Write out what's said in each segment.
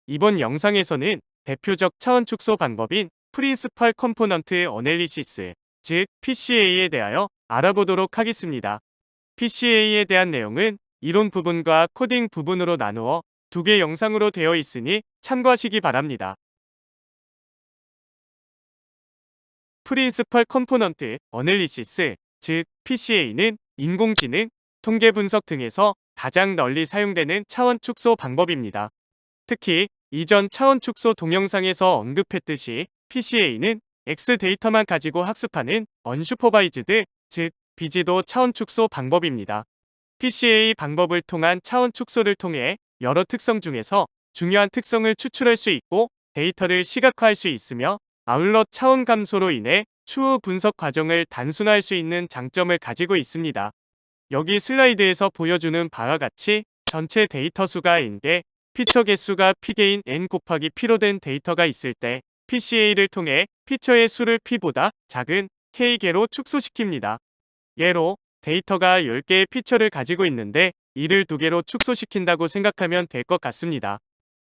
이번 영상에서는 대표적 차원 축소 방법인 프린시펄 컴포넌트 어널리시스, 즉 PCA에 대하여 알아보도록 하겠습니다. PCA에 대한 내용은 이론 부분과 코딩 부분으로 나누어 두 개 영상으로 되어 있으니 참고하시기 바랍니다. 프린시펄 컴포넌트 어널리시스, 즉 PCA는 인공지능, 통계 분석 등에서 가장 널리 사용되는 차원 축소 방법입니다. 특히 이전 차원 축소 동영상에서 언급했듯이 PCA는 X 데이터만 가지고 학습하는 언슈퍼바이즈드, 즉 비지도 차원 축소 방법입니다. PCA 방법을 통한 차원 축소를 통해 여러 특성 중에서 중요한 특성을 추출할 수 있고 데이터를 시각화할 수 있으며 아울러 차원 감소로 인해 추후 분석 과정을 단순화할 수 있는 장점을 가지고 있습니다. 여기 슬라이드에서 보여주는 바와 같이 전체 데이터 수가 n개, 피처 개수가 p개인 n 곱하기 p로 된 데이터가 있을 때 PCA를 통해 피처의 수를 p보다 작은 k개로 축소시킵니다. 예로 데이터가 10개의 피처를 가지고 있는데 이를 2개로 축소시킨다고 생각하면 될 것 같습니다.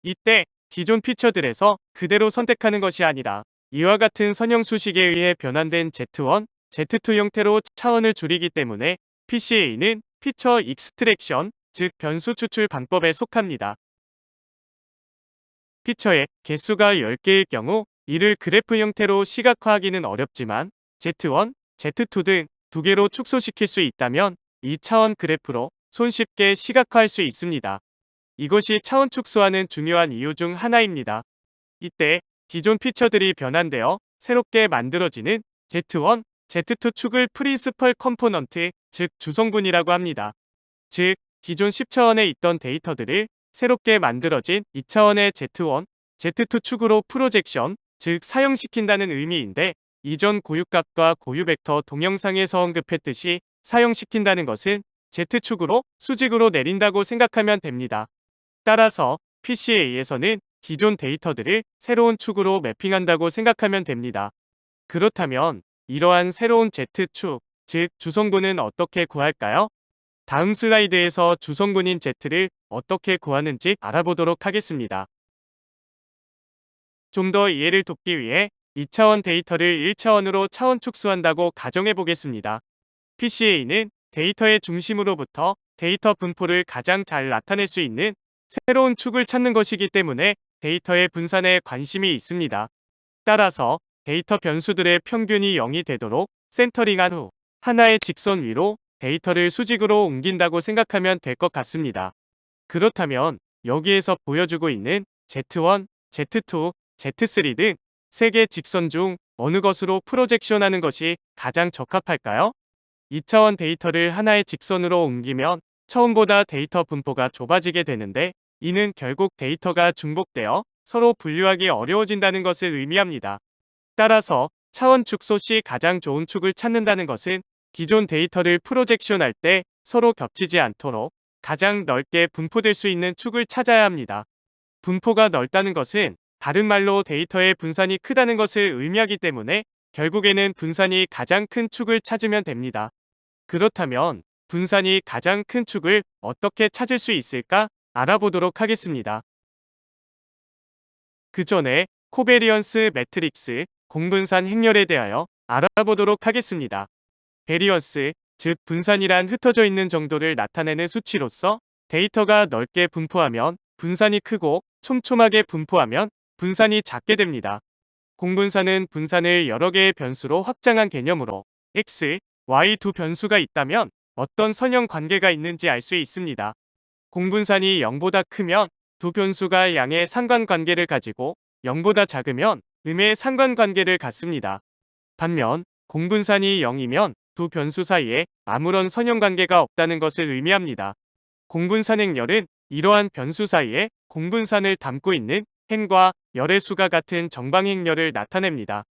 이때 기존 피처들에서 그대로 선택하는 것이 아니라 이와 같은 선형 수식에 의해 변환된 Z1, Z2 형태로 차원을 줄이기 때문에 PCA는 피처 익스트랙션, 즉 변수 추출 방법에 속합니다. 피처의 개수가 10개일 경우 이를 그래프 형태로 시각화하기는 어렵지만 Z1, Z2 등 2개로 축소시킬 수 있다면 이 차원 그래프로 손쉽게 시각화할 수 있습니다. 이것이 차원 축소하는 중요한 이유 중 하나입니다. 이때 기존 피처들이 변환되어 새롭게 만들어지는 Z1, Z2 축을 프린시펄 컴포넌트, 즉 주성분이라고 합니다. 즉 기존 10차원에 있던 데이터들을 새롭게 만들어진 2차원의 Z1, Z2 축으로 프로젝션, 즉 사용시킨다는 의미인데 이전 고유값과 고유벡터 동영상에서 언급했듯이 사용시킨다는 것은 Z축으로 수직으로 내린다고 생각하면 됩니다. 따라서 PCA에서는 기존 데이터들을 새로운 축으로 매핑한다고 생각하면 됩니다. 그렇다면 이러한 새로운 Z축, 즉 주성분은 어떻게 구할까요? 다음 슬라이드에서 주성분인 Z를 어떻게 구하는지 알아보도록 하겠습니다. 좀 더 이해를 돕기 위해 2차원 데이터를 1차원으로 차원 축소한다고 가정해 보겠습니다. PCA는 데이터의 중심으로부터 데이터 분포를 가장 잘 나타낼 수 있는 새로운 축을 찾는 것이기 때문에 데이터의 분산에 관심이 있습니다. 따라서 데이터 변수들의 평균이 0이 되도록 센터링한 후 하나의 직선 위로 데이터를 수직으로 옮긴다고 생각하면 될 것 같습니다. 그렇다면 여기에서 보여주고 있는 Z1, Z2, Z3 등 3개 직선 중 어느 것으로 프로젝션하는 것이 가장 적합할까요? 2차원 데이터를 하나의 직선으로 옮기면 처음보다 데이터 분포가 좁아지게 되는데 이는 결국 데이터가 중복되어 서로 분류하기 어려워진다는 것을 의미합니다. 따라서 차원 축소 시 가장 좋은 축을 찾는다는 것은 기존 데이터를 프로젝션할 때 서로 겹치지 않도록 가장 넓게 분포될 수 있는 축을 찾아야 합니다. 분포가 넓다는 것은 다른 말로 데이터의 분산이 크다는 것을 의미하기 때문에 결국에는 분산이 가장 큰 축을 찾으면 됩니다. 그렇다면 분산이 가장 큰 축을 어떻게 찾을 수 있을까 알아보도록 하겠습니다. 그 전에 코베리언스 매트릭스, 공분산 행렬에 대하여 알아보도록 하겠습니다. 베리언스, 즉 분산이란 흩어져 있는 정도를 나타내는 수치로서 데이터가 넓게 분포하면 분산이 크고 촘촘하게 분포하면 분산이 작게 됩니다. 공분산은 분산을 여러 개의 변수로 확장한 개념으로 X, Y 두 변수가 있다면 어떤 선형 관계가 있는지 알 수 있습니다. 공분산이 0보다 크면 두 변수가 양의 상관관계를 가지고 0보다 작으면 음의 상관관계를 갖습니다. 반면 공분산이 0이면 두 변수 사이에 아무런 선형관계가 없다는 것을 의미합니다. 공분산 행렬은 이러한 변수 사이에 공분산을 담고 있는 행과 열의 수가 같은 정방행렬을 나타냅니다.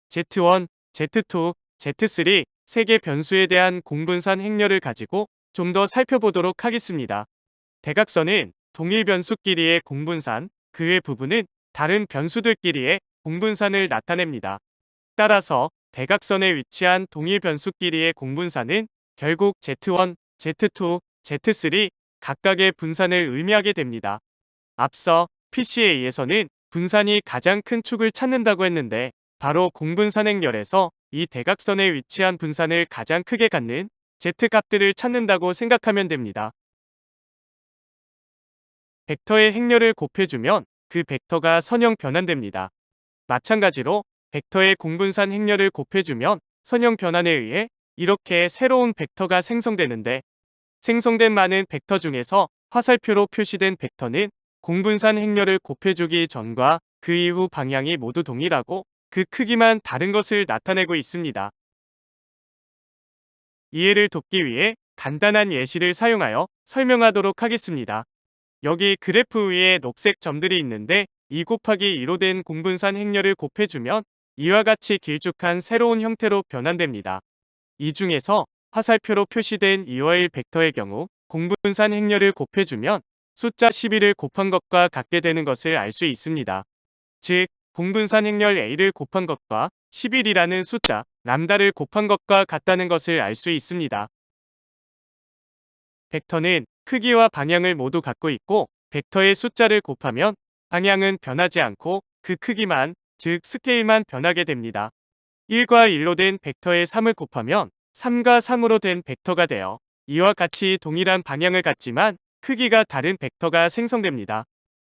Z1, Z2, Z3 세 개 변수에 대한 공분산 행렬을 가지고 좀 더 살펴보도록 하겠습니다. 대각선은 동일 변수끼리의 공분산, 그 외 부분은 다른 변수들끼리의 공분산을 나타냅니다. 따라서 대각선에 위치한 동일 변수끼리의 공분산은 결국 Z1, Z2, Z3 각각의 분산을 의미하게 됩니다. 앞서 PCA에서는 분산이 가장 큰 축을 찾는다고 했는데 바로 공분산 행렬에서 이 대각선에 위치한 분산을 가장 크게 갖는 Z값들을 찾는다고 생각하면 됩니다. 벡터의 행렬을 곱해주면 그 벡터가 선형 변환됩니다. 마찬가지로 벡터의 공분산 행렬을 곱해주면 선형 변환에 의해 이렇게 새로운 벡터가 생성되는데 생성된 많은 벡터 중에서 화살표로 표시된 벡터는 공분산 행렬을 곱해주기 전과 그 이후 방향이 모두 동일하고 그 크기만 다른 것을 나타내고 있습니다. 이해를 돕기 위해 간단한 예시를 사용하여 설명하도록 하겠습니다. 여기 그래프 위에 녹색 점들이 있는데 2 곱하기 2로 된 공분산 행렬을 곱해주면 이와 같이 길쭉한 새로운 형태로 변환됩니다. 이 중에서 화살표로 표시된 2와 1 벡터의 경우 공분산 행렬을 곱해주면 숫자 11을 곱한 것과 같게 되는 것을 알 수 있습니다. 즉, 공분산 행렬 A를 곱한 것과 11이라는 숫자 람다를 곱한 것과 같다는 것을 알 수 있습니다. 벡터는 크기와 방향을 모두 갖고 있고 벡터의 숫자를 곱하면 방향은 변하지 않고 그 크기만, 즉 스케일만 변하게 됩니다. 1과 1로 된 벡터의 3을 곱하면 3과 3으로 된 벡터가 되어 이와 같이 동일한 방향을 갖지만 크기가 다른 벡터가 생성됩니다.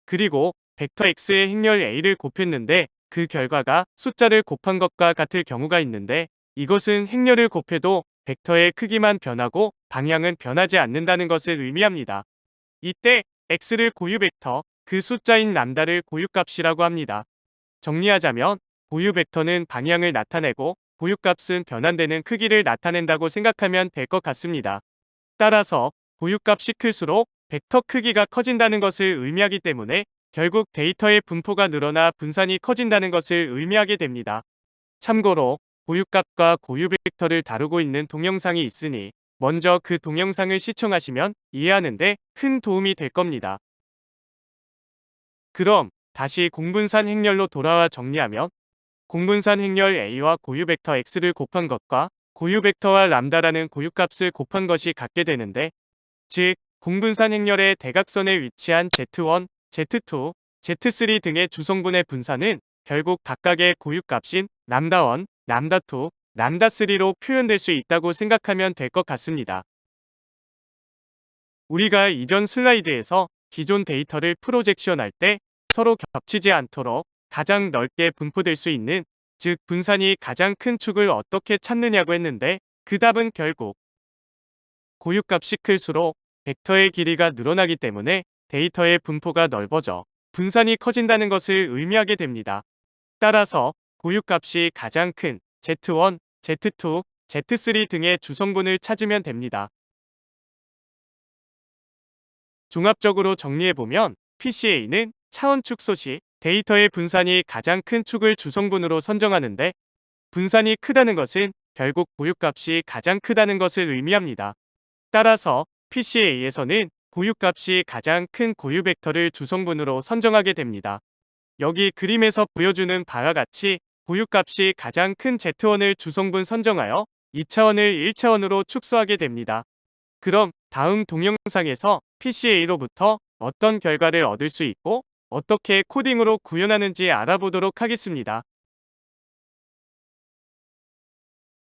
그리고 벡터 x의 행렬 a를 곱했는데 그 결과가 숫자를 곱한 것과 같을 경우가 있는데 이것은 행렬을 곱해도 벡터의 크기만 변하고 방향은 변하지 않는다는 것을 의미합니다. 이때 x를 고유 벡터, 그 숫자인 람다를 고유값이라고 합니다. 정리하자면 고유 벡터는 방향을 나타내고 고유값은 변환되는 크기를 나타낸다고 생각하면 될 것 같습니다. 따라서 고유값이 클수록 벡터 크기가 커진다는 것을 의미하기 때문에 결국 데이터의 분포가 늘어나 분산이 커진다는 것을 의미하게 됩니다. 참고로 고유값과 고유 벡터를 다루고 있는 동영상이 있으니 먼저 그 동영상을 시청하시면 이해하는데 큰 도움이 될 겁니다. 그럼 다시 공분산 행렬로 돌아와 정리하면 공분산 행렬 A와 고유 벡터 X를 곱한 것과 고유 벡터와 람다라는 고유값을 곱한 것이 같게 되는데 즉 공분산 행렬의 대각선에 위치한 Z1, Z2, Z3 등의 주성분의 분산은 결국 각각의 고유값인 람다1, 람다2, 람다3로 표현될 수 있다고 생각하면 될 것 같습니다. 우리가 이전 슬라이드에서 기존 데이터를 프로젝션할 때 서로 겹치지 않도록 가장 넓게 분포될 수 있는, 즉 분산이 가장 큰 축을 어떻게 찾느냐고 했는데 그 답은 결국 고유값이 클수록 벡터의 길이가 늘어나기 때문에 데이터의 분포가 넓어져 분산이 커진다는 것을 의미하게 됩니다. 따라서 고유값이 가장 큰 Z1, Z2, Z3 등의 주성분을 찾으면 됩니다. 종합적으로 정리해보면 PCA는 차원축 소시, 데이터의 분산이 가장 큰 축을 주성분으로 선정하는데 분산이 크다는 것은 결국 고유값이 가장 크다는 것을 의미합니다. 따라서 PCA에서는 고유값이 가장 큰 고유 벡터를 주성분으로 선정하게 됩니다. 여기 그림에서 보여주는 바와 같이 고유값이 가장 큰 Z1을 주성분 선정하여 2차원을 1차원으로 축소하게 됩니다. 그럼 다음 동영상에서 PCA로부터 어떤 결과를 얻을 수 있고 어떻게 코딩으로 구현하는지 알아보도록 하겠습니다.